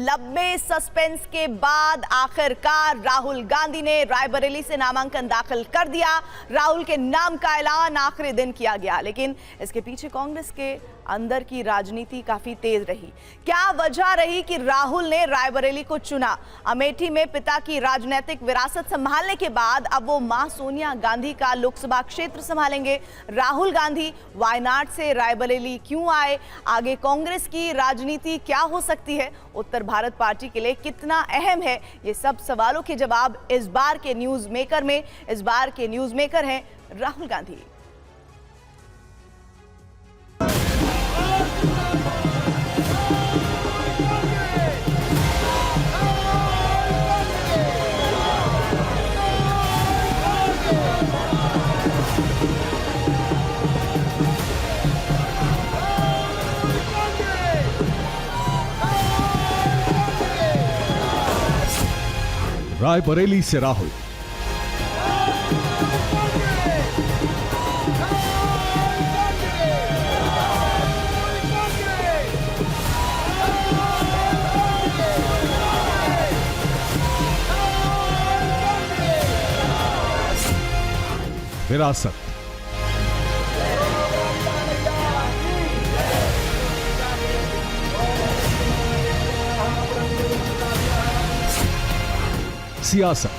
लंबे सस्पेंस के बाद आखिरकार राहुल गांधी ने रायबरेली से नामांकन दाखिल कर दिया। राहुल के नाम का ऐलान आखिरी दिन किया गया, लेकिन इसके पीछे कांग्रेस के अंदर की राजनीति काफी तेज रही। क्या वजह रही कि राहुल ने रायबरेली को चुना? अमेठी में पिता की राजनीतिक विरासत संभालने के बाद अब वो मां सोनिया गांधी का लोकसभा क्षेत्र संभालेंगे। राहुल गांधी वायनाड से रायबरेली क्यों आए? आगे कांग्रेस की राजनीति क्या हो सकती है? उत्तर भारत पार्टी के लिए कितना अहम है? ये सब सवालों के जवाब इस बार के न्यूज मेकर में। इस बार के न्यूज मेकर हैं राहुल गांधी। रायबरेली से राहुल, विरासत, सियासत,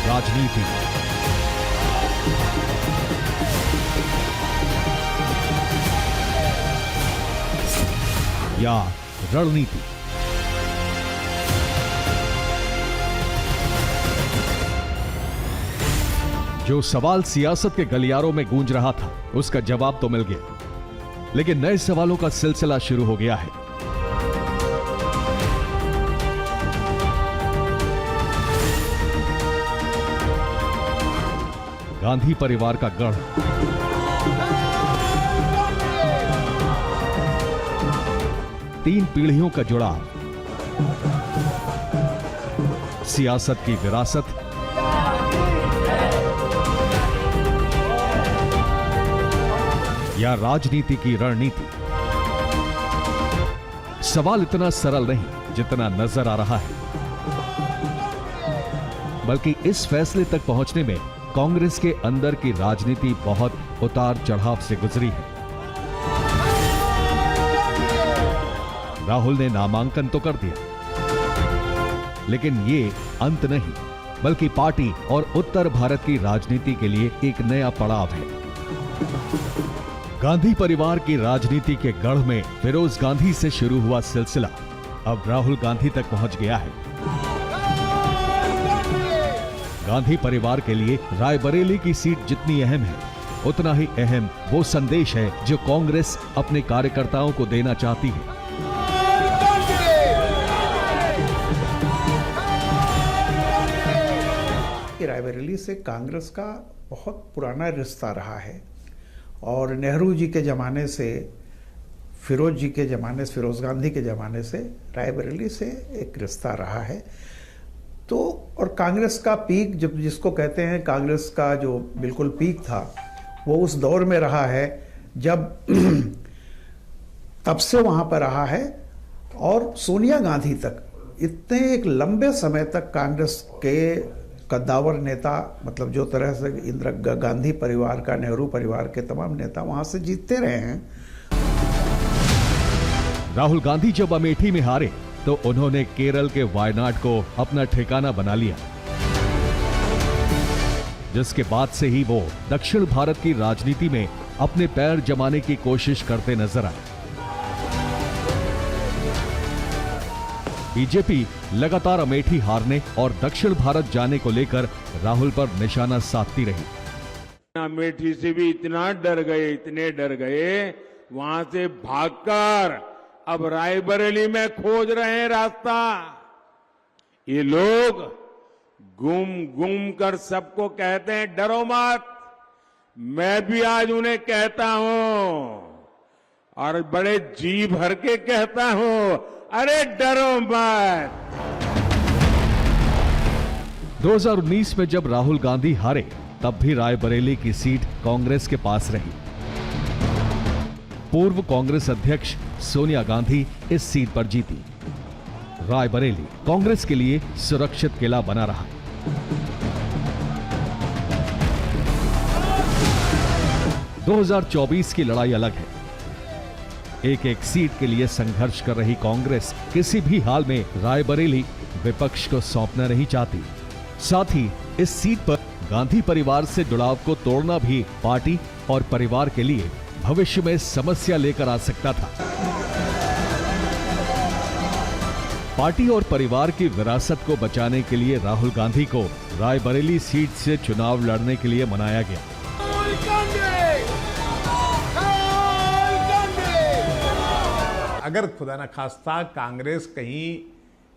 राजनीति, या रणनीति। जो सवाल सियासत के गलियारों में गूंज रहा था, उसका जवाब तो मिल गया, लेकिन नए सवालों का सिलसिला शुरू हो गया है। गांधी परिवार का गढ़, तीन पीढ़ियों का जुड़ाव, सियासत की विरासत, या राजनीति की रणनीति। सवाल इतना सरल नहीं जितना नजर आ रहा है, बल्कि इस फैसले तक पहुंचने में कांग्रेस के अंदर की राजनीति बहुत उतार चढ़ाव से गुजरी है। राहुल ने नामांकन तो कर दिया, लेकिन ये अंत नहीं, बल्कि पार्टी और उत्तर भारत की राजनीति के लिए एक नया पड़ाव है। गांधी परिवार की राजनीति के गढ़ में फिरोज गांधी से शुरू हुआ सिलसिला अब राहुल गांधी तक पहुंच गया है। गांधी परिवार के लिए रायबरेली की सीट जितनी अहम है, उतना ही अहम वो संदेश है जो कांग्रेस अपने कार्यकर्ताओं को देना चाहती है। रायबरेली से कांग्रेस का बहुत पुराना रिश्ता रहा है और नेहरू जी के ज़माने से, फिरोज गांधी के ज़माने से रायबरेली से एक रिश्ता रहा है। तो और कांग्रेस का पीक, जब जिसको कहते हैं कांग्रेस का जो बिल्कुल पीक था, वो उस दौर में रहा है जब तब से वहाँ पर रहा है। और सोनिया गांधी तक इतने एक लंबे समय तक कांग्रेस के कद्दावर नेता, मतलब जो तरह से इंदिरा गांधी परिवार का, नेहरू परिवार के तमाम नेता वहां से जीतते रहे हैं। राहुल गांधी जब अमेठी में हारे तो उन्होंने केरल के वायनाड को अपना ठिकाना बना लिया, जिसके बाद से ही वो दक्षिण भारत की राजनीति में अपने पैर जमाने की कोशिश करते नजर आए। बीजेपी लगातार अमेठी हारने और दक्षिण भारत जाने को लेकर राहुल पर निशाना साधती रही। अमेठी से भी इतना डर गए, वहां से भागकर अब रायबरेली में खोज रहे हैं रास्ता। ये लोग घूम कर सबको कहते हैं डरो मत। मैं भी आज उन्हें कहता हूं और बड़े जी भर के कहता हूं, अरे डरो मत। 2019 में जब राहुल गांधी हारे तब भी रायबरेली की सीट कांग्रेस के पास रही। पूर्व कांग्रेस अध्यक्ष सोनिया गांधी इस सीट पर जीती। रायबरेली कांग्रेस के लिए सुरक्षित किला बना रहा। 2024 की लड़ाई अलग है। एक एक सीट के लिए संघर्ष कर रही कांग्रेस किसी भी हाल में रायबरेली विपक्ष को सौंपना नहीं चाहती। साथ ही इस सीट पर गांधी परिवार से जुड़ाव को तोड़ना भी पार्टी और परिवार के लिए भविष्य में समस्या लेकर आ सकता था। पार्टी और परिवार की विरासत को बचाने के लिए राहुल गांधी को रायबरेली सीट से चुनाव लड़ने के लिए मनाया गया। अगर खुदा न खास्ता कांग्रेस कहीं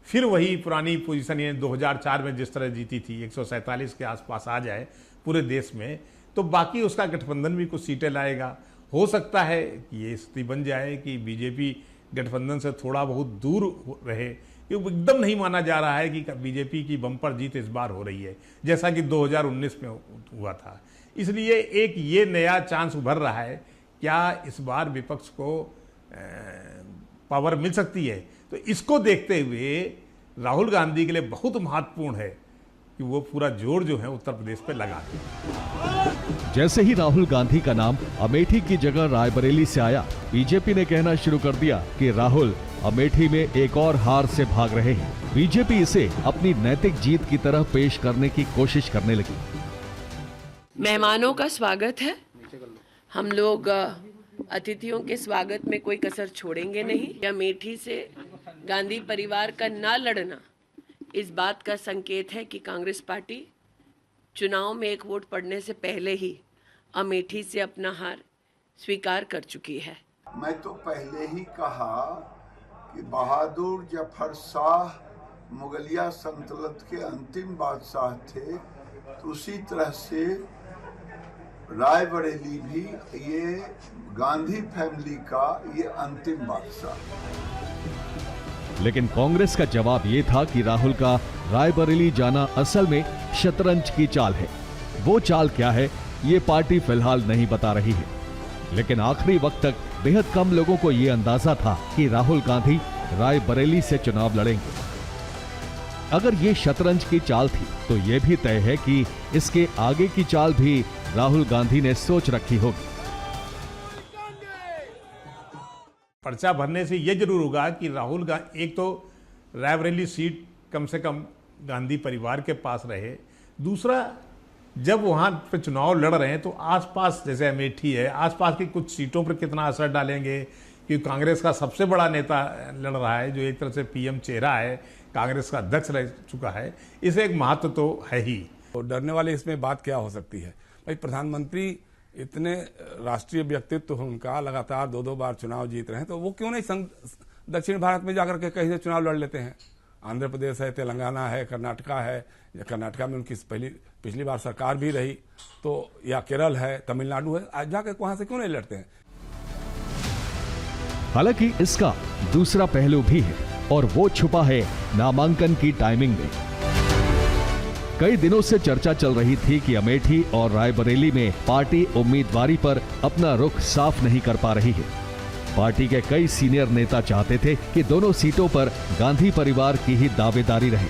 फिर वही पुरानी पोजीशन यानी 2004 में जिस तरह जीती थी 147 के आसपास आ जाए पूरे देश में, तो बाकी उसका गठबंधन भी कुछ सीटें लाएगा। हो सकता है कि ये स्थिति बन जाए कि बीजेपी गठबंधन से थोड़ा बहुत दूर रहे, क्योंकि एकदम नहीं माना जा रहा है कि बीजेपी की बम्पर जीत इस बार हो रही है जैसा कि 2019 में हुआ था। इसलिए एक ये नया चांस उभर रहा है, क्या इस बार विपक्ष को पावर मिल सकती है। तो इसको देखते हुए राहुल गांधी के लिए बहुत महत्वपूर्ण है कि वो पूरा जोर जो है उत्तर प्रदेश पे लगा दें। जैसे ही राहुल गांधी का नाम अमेठी की जगह रायबरेली से आया, बीजेपी ने कहना शुरू कर दिया कि राहुल अमेठी में एक और हार से भाग रहे हैं। बीजेपी इसे अपनी नैतिक जीत की तरह पेश करने की कोशिश करने लगी। मेहमानों का स्वागत है। हम लोग अतिथियों के स्वागत में कोई कसर छोड़ेंगे नहीं। अमेठी से गांधी परिवार का ना लड़ना इस बात का संकेत है कि कांग्रेस पार्टी चुनाव में एक वोट पड़ने से पहले ही अमेठी से अपना हार स्वीकार कर चुकी है। मैं तो पहले ही कहा कि बहादुर जफर शाह मुगलिया सल्तनत के अंतिम बादशाह थे, तो उसी तरह से रायबरेली भी ये गांधी फैमिली का ये अंतिम बादशाह। लेकिन कांग्रेस का जवाब ये था कि राहुल का रायबरेली जाना असल में शतरंज की चाल है। वो चाल क्या है ये पार्टी फिलहाल नहीं बता रही है, लेकिन आखिरी वक्त तक बेहद कम लोगों को ये अंदाजा था कि राहुल गांधी रायबरेली से चुनाव लड़ेंगे। अगर ये शतरंज की चाल थी तो ये भी तय है कि इसके आगे की चाल भी राहुल गांधी ने सोच रखी होगी। पर्चा भरने से ये जरूर होगा कि राहुल गांधी एक तो रायबरेली सीट कम से कम गांधी परिवार के पास रहे, दूसरा जब वहां पे चुनाव लड़ रहे हैं तो आसपास जैसे अमेठी है, आसपास की कुछ सीटों पर कितना असर डालेंगे, क्योंकि कांग्रेस का सबसे बड़ा नेता लड़ रहा है जो एक तरह से पीएम चेहरा है, कांग्रेस का अध्यक्ष रह चुका है, इसे एक महत्व तो है ही। तो डरने वाले इसमें बात क्या हो सकती है भाई, प्रधानमंत्री इतने राष्ट्रीय व्यक्तित्व उनका लगातार 2-2 बार चुनाव जीत रहे हैं, तो वो क्यों नहीं दक्षिण भारत में जाकर के कहीं से चुनाव लड़ लेते हैं। आंध्र प्रदेश है, तेलंगाना है, कर्नाटका है, कर्नाटका में उनकी पिछली बार सरकार भी रही, तो या केरल है, तमिलनाडु है, आज जाकर वहां से क्यों नहीं लड़ते हैं। हालांकि इसका दूसरा पहलू भी है और वो छुपा है नामांकन की टाइमिंग में। कई दिनों से चर्चा चल रही थी कि अमेठी और रायबरेली में पार्टी उम्मीदवारी पर अपना रुख साफ नहीं कर पा रही है। पार्टी के कई सीनियर नेता चाहते थे कि दोनों सीटों पर गांधी परिवार की ही दावेदारी रहे,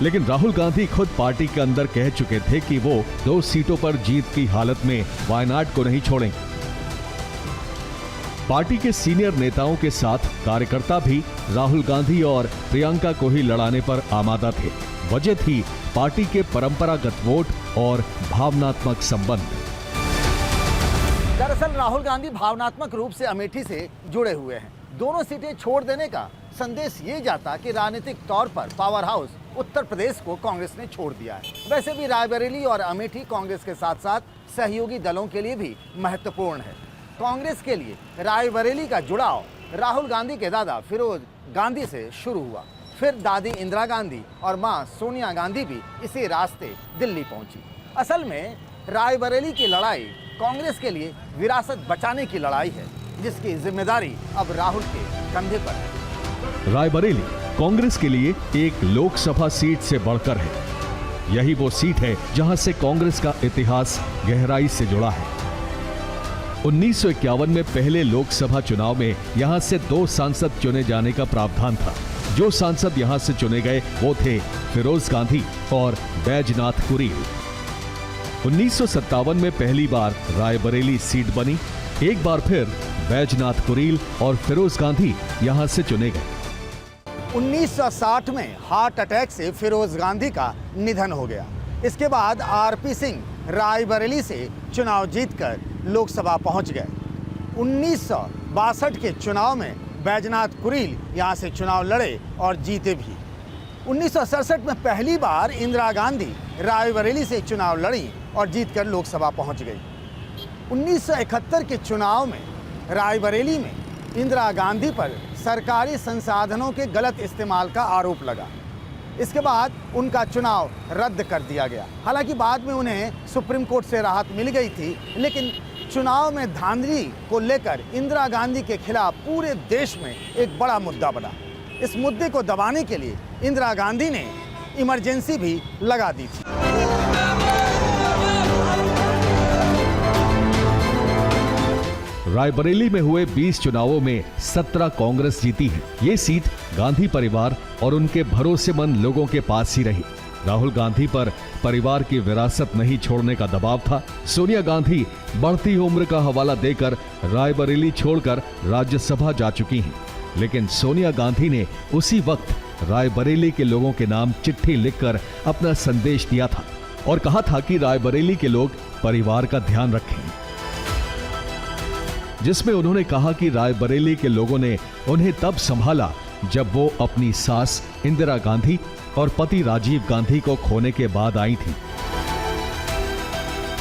लेकिन राहुल गांधी खुद पार्टी के अंदर कह चुके थे कि वो 2 सीटों पर जीत की हालत में वायनाड को नहीं छोड़ेंगे। पार्टी के सीनियर नेताओं के साथ कार्यकर्ता भी राहुल गांधी और प्रियंका को ही लड़ाने पर आमादा थे। वजह थी पार्टी के परंपरागत वोट और भावनात्मक संबंध। दरअसल राहुल गांधी भावनात्मक रूप से अमेठी से जुड़े हुए हैं। दोनों सीटें छोड़ देने का संदेश ये जाता कि राजनीतिक तौर पर पावर हाउस उत्तर प्रदेश को कांग्रेस ने छोड़ दिया है। वैसे भी रायबरेली और अमेठी कांग्रेस के साथ साथ सहयोगी दलों के लिए भी महत्वपूर्ण है। कांग्रेस के लिए रायबरेली का जुड़ाव राहुल गांधी के दादा फिरोज गांधी से शुरू हुआ, फिर दादी इंदिरा गांधी और मां सोनिया गांधी भी इसी रास्ते दिल्ली पहुंची। असल में रायबरेली की लड़ाई कांग्रेस के लिए विरासत बचाने की लड़ाई है, जिसकी जिम्मेदारी अब राहुल के कंधे पर है। रायबरेली कांग्रेस के लिए एक लोकसभा सीट से बढ़कर है। यही वो सीट है जहां से कांग्रेस का इतिहास गहराई से जुड़ा है। 1951 में पहले लोकसभा चुनाव में यहां से 2 सांसद चुने जाने का प्रावधान था। जो सांसद यहां से चुने गए वो थे फिरोज गांधी और बैजनाथ कुरील। 1957 में पहली बार रायबरेली सीट बनी। एक बार फिर बैजनाथ कुरील और फिरोज गांधी यहां से चुने गए। 1960 में हार्ट अटैक से फिरोज गांधी का निधन हो गया। इसके बाद आरपी सिंह रायबरेली से चुनाव जीतकर लोकसभा पहुंच गए। 1962 के चुनाव में बैजनाथ कुरील यहां से चुनाव लड़े और जीते भी। 1967 में पहली बार इंदिरा गांधी रायबरेली से चुनाव लड़ी और जीतकर लोकसभा पहुंच गई। 1971 के चुनाव में रायबरेली में इंदिरा गांधी पर सरकारी संसाधनों के गलत इस्तेमाल का आरोप लगा। इसके बाद उनका चुनाव रद्द कर दिया गया। हालांकि बाद में उन्हें सुप्रीम कोर्ट से राहत मिल गई थी, लेकिन चुनाव में धांधली को लेकर इंदिरा गांधी के खिलाफ पूरे देश में एक बड़ा मुद्दा बना। इस मुद्दे को दबाने के लिए इंदिरा गांधी ने इमरजेंसी भी लगा दी थी। रायबरेली में हुए 20 चुनावों में 17 कांग्रेस जीती है। ये सीट गांधी परिवार और उनके भरोसेमंद लोगों के पास ही रही। राहुल गांधी पर परिवार की विरासत नहीं छोड़ने का दबाव था। सोनिया गांधी बढ़ती उम्र का हवाला देकर रायबरेली छोड़कर राज्यसभा जा चुकी हैं। लेकिन सोनिया गांधी ने उसी वक्त रायबरेली के लोगों के नाम चिट्ठी लिखकर अपना संदेश दिया था और कहा था कि रायबरेली के लोग परिवार का ध्यान रखें, जिसमें उन्होंने कहा कि रायबरेली के लोगों ने उन्हें तब संभाला जब वो अपनी सास इंदिरा गांधी और पति राजीव गांधी को खोने के बाद आई थी।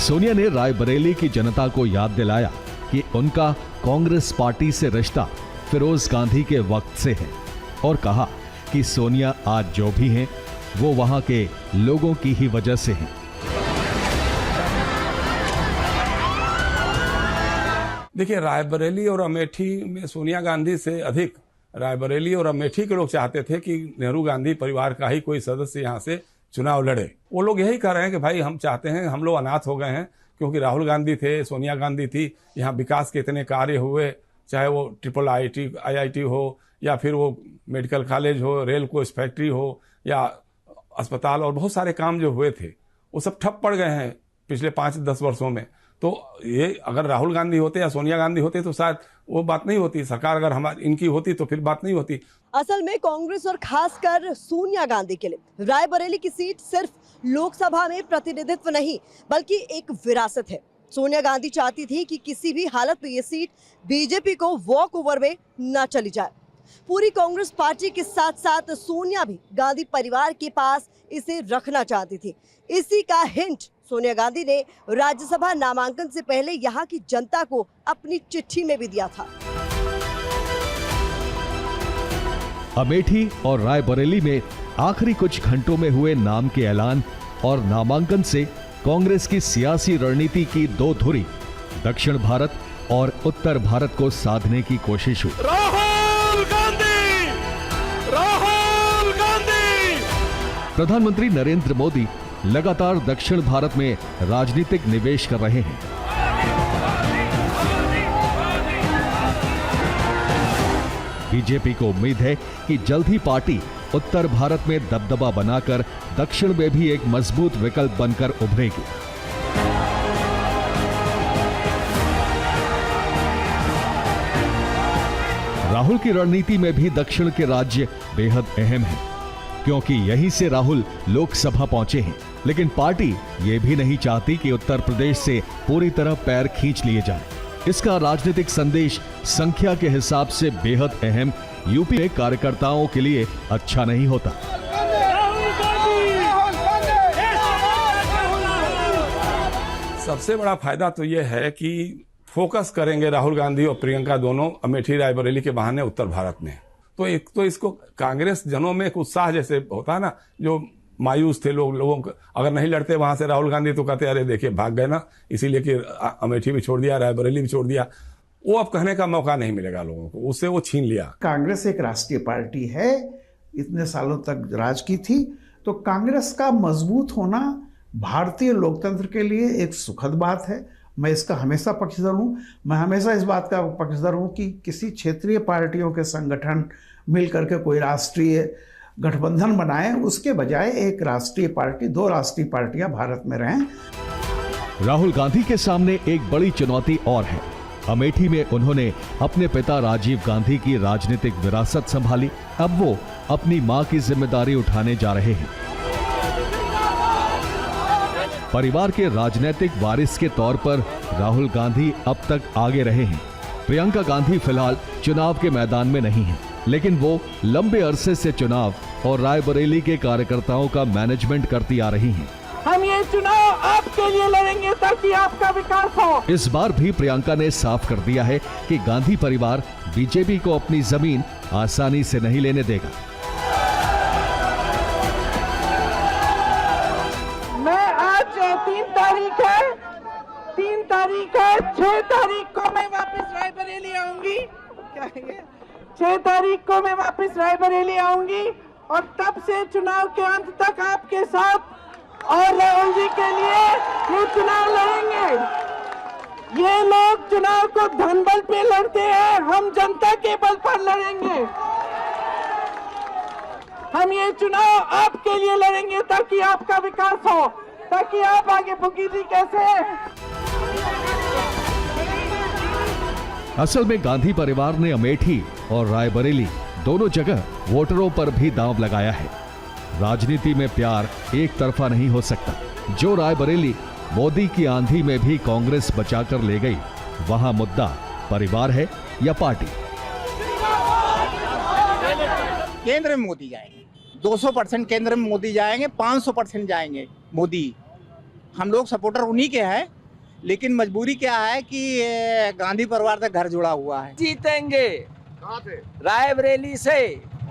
सोनिया ने रायबरेली की जनता को याद दिलाया कि उनका कांग्रेस पार्टी से रिश्ता फिरोज गांधी के वक्त से है और कहा कि सोनिया आज जो भी हैं वो वहां के लोगों की ही वजह से हैं। देखिए, रायबरेली और अमेठी में सोनिया गांधी से अधिक रायबरेली और अमेठी के लोग चाहते थे कि नेहरू गांधी परिवार का ही कोई सदस्य यहाँ से चुनाव लड़े। वो लोग यही कह रहे हैं कि भाई हम चाहते हैं, हम लोग अनाथ हो गए हैं क्योंकि राहुल गांधी थे, सोनिया गांधी थी, यहाँ विकास के इतने कार्य हुए, चाहे वो IIT हो या फिर वो मेडिकल कॉलेज हो, रेल कोच फैक्ट्री हो या अस्पताल, और बहुत सारे काम जो हुए थे वो सब ठप पड़ गए हैं पिछले 5-10 वर्षों में। तो ये अगर राहुल गांधी होते या सोनिया गांधी होते तो शायद वो बात नहीं होती। सरकार अगर हमारी इनकी होती तो फिर बात नहीं होती। असल में कांग्रेस और खासकर सोनिया गांधी के लिए रायबरेली की सीट सिर्फ लोकसभा में प्रतिनिधित्व नहीं बल्कि एक विरासत है। सोनिया गांधी चाहती थी कि किसी भी हालत में ये सीट बीजेपी को वॉक ओवर में न चली जाए। पूरी कांग्रेस पार्टी के साथ साथ सोनिया भी गांधी परिवार के पास इसे रखना चाहती थी। इसी का हिंट सोनिया गांधी ने राज्यसभा नामांकन से पहले यहाँ की जनता को अपनी चिट्ठी में भी दिया था। अमेठी और रायबरेली में आखिरी कुछ घंटों में हुए नाम के ऐलान और नामांकन से कांग्रेस की सियासी रणनीति की 2 धुरी दक्षिण भारत और उत्तर भारत को साधने की कोशिश हुई। राहुल गांधी, राहुल गांधी। प्रधानमंत्री नरेंद्र मोदी लगातार दक्षिण भारत में राजनीतिक निवेश कर रहे हैं। बीजेपी को उम्मीद है कि जल्द ही पार्टी उत्तर भारत में दबदबा बनाकर दक्षिण में भी एक मजबूत विकल्प बनकर उभरेगी। राहुल की रणनीति में भी दक्षिण के राज्य बेहद अहम हैं, क्योंकि यहीं से राहुल लोकसभा पहुंचे हैं। लेकिन पार्टी ये भी नहीं चाहती कि उत्तर प्रदेश से पूरी तरह पैर खींच लिए जाए। इसका राजनीतिक संदेश संख्या के हिसाब से बेहद अहम यूपी में कार्यकर्ताओं के लिए अच्छा नहीं होता। सबसे बड़ा फायदा तो यह है कि फोकस करेंगे राहुल गांधी और प्रियंका दोनों अमेठी रायबरेली के बहाने उत्तर भारत में। तो एक तो इसको कांग्रेस जनों में एक उत्साह जैसे होता है ना, जो मायूस थे लोगों को अगर नहीं लड़ते वहां से राहुल गांधी तो कहते अरे देखिए भाग गए ना, इसीलिए कि अमेठी भी छोड़ दिया, रायबरेली भी छोड़ दिया। वो अब कहने का मौका नहीं मिलेगा लोगों को, उससे वो छीन लिया। कांग्रेस एक राष्ट्रीय पार्टी है, इतने सालों तक राज की थी, तो कांग्रेस का मजबूत होना भारतीय लोकतंत्र के लिए एक सुखद बात है। मैं इसका हमेशा पक्षधर हूँ। मैं हमेशा इस बात का पक्षधर हूँ कि किसी क्षेत्रीय पार्टियों के संगठन मिल करके कोई राष्ट्रीय गठबंधन बनाए, उसके बजाय एक राष्ट्रीय पार्टी, दो राष्ट्रीय पार्टियां भारत में रहें। राहुल गांधी के सामने एक बड़ी चुनौती और है। अमेठी में उन्होंने अपने पिता राजीव गांधी की राजनीतिक विरासत संभाली। अब वो अपनी मां की जिम्मेदारी उठाने जा रहे हैं। परिवार के राजनीतिक वारिस के तौर पर राहुल गांधी अब तक आगे रहे हैं। प्रियंका गांधी फिलहाल चुनाव के मैदान में नहीं है, लेकिन वो लंबे अरसे से चुनाव और रायबरेली के कार्यकर्ताओं का मैनेजमेंट करती आ रही हैं। हम ये चुनाव आपके लिए लड़ेंगे ताकि आपका विकास हो। इस बार भी प्रियंका ने साफ कर दिया है कि गांधी परिवार बीजेपी को अपनी जमीन आसानी से नहीं लेने देगा। मैं आज 3 तारीख है 6 तारीख को मैं वापस रायबरेली आऊंगी। क्या है ये? 6 तारीख को मैं वापस रायबरेली आऊंगी और तब से चुनाव के अंत तक आपके साथ और राहुल जी के लिए ये चुनाव लड़ेंगे। ये लोग चुनाव को धनबल पे लड़ते हैं, हम जनता के बल पर लड़ेंगे। हम ये चुनाव आपके लिए लड़ेंगे ताकि आपका विकास हो, ताकि आप आगे बढ़ी थी कैसे। असल में गांधी परिवार ने अमेठी और रायबरेली दोनों जगह वोटरों पर भी दांव लगाया है। राजनीति में प्यार एक तरफा नहीं हो सकता। जो रायबरेली मोदी की आंधी में भी कांग्रेस बचाकर ले गई, वहां मुद्दा परिवार है या पार्टी। केंद्र में मोदी जाएंगे, 200% केंद्र में मोदी जाएंगे, 500% जाएंगे मोदी। हम लोग सपोर्टर उन्हीं के हैं, लेकिन मजबूरी क्या है कि गांधी परिवार से घर जुड़ा हुआ है। जीतेंगे। कहाँ से? रायबरेली से।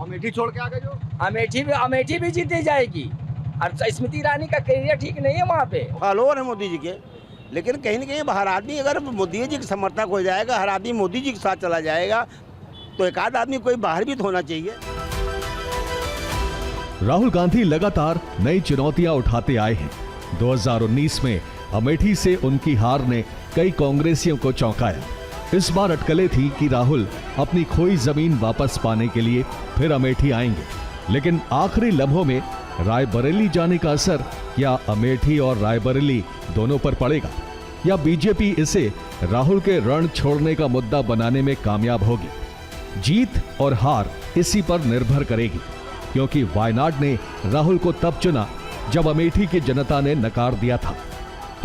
अमेठी छोड़ के आगे जो अमेठी भी जीती जाएगी। और स्मृति ईरानी का करियर ठीक नहीं है वहाँ पे। फॉलोअर है मोदी जी के, लेकिन कहीं न कहीं हर आदमी अगर मोदी जी के समर्थक हो जाएगा, हर आदमी मोदी जी के साथ चला जाएगा, तो एक आध आदमी कोई बाहर भी तो होना चाहिए। राहुल गांधी लगातार नई चुनौतियां उठाते आए हैं। 2019 में अमेठी से उनकी हार ने कई कांग्रेसियों को चौंकाया। इस बार अटकलें थी कि राहुल अपनी खोई जमीन वापस पाने के लिए फिर अमेठी आएंगे, लेकिन आखिरी लम्हों में रायबरेली जाने का असर क्या अमेठी और रायबरेली दोनों पर पड़ेगा, या बीजेपी इसे राहुल के रण छोड़ने का मुद्दा बनाने में कामयाब होगी? जीत और हार इसी पर निर्भर करेगी, क्योंकि वायनाड ने राहुल को तब चुना जब अमेठी की जनता ने नकार दिया था।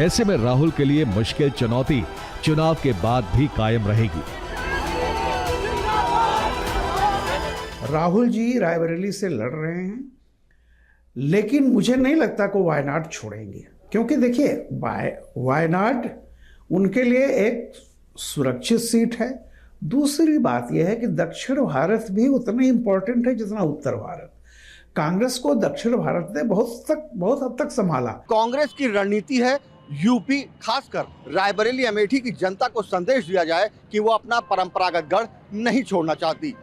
ऐसे में राहुल के लिए मुश्किल चुनौती चुनाव के बाद भी कायम रहेगी। राहुल जी रायबरेली से लड़ रहे हैं, लेकिन मुझे नहीं लगता कि वायनाड छोड़ेंगे, क्योंकि देखिए वायनाड उनके लिए एक सुरक्षित सीट है। दूसरी बात यह है कि दक्षिण भारत भी उतना ही इंपॉर्टेंट है जितना उत्तर भारत। कांग्रेस को दक्षिण भारत ने बहुत हद तक संभाला। कांग्रेस की रणनीति है यूपी, खासकर रायबरेली अमेठी की जनता को संदेश दिया जाए कि वो अपना परंपरागत गढ़ नहीं छोड़ना चाहती।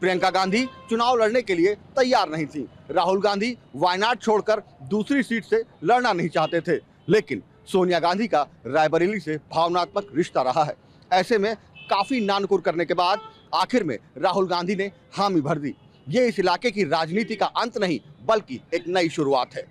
प्रियंका गांधी चुनाव लड़ने के लिए तैयार नहीं थी। राहुल गांधी वायनाड छोड़कर दूसरी सीट से लड़ना नहीं चाहते थे, लेकिन सोनिया गांधी का रायबरेली से भावनात्मक रिश्ता रहा है। ऐसे में काफी नानकुर करने के बाद आखिर में राहुल गांधी ने हामी भर दी। ये इस इलाके की राजनीति का अंत नहीं, बल्कि एक नई शुरुआत है।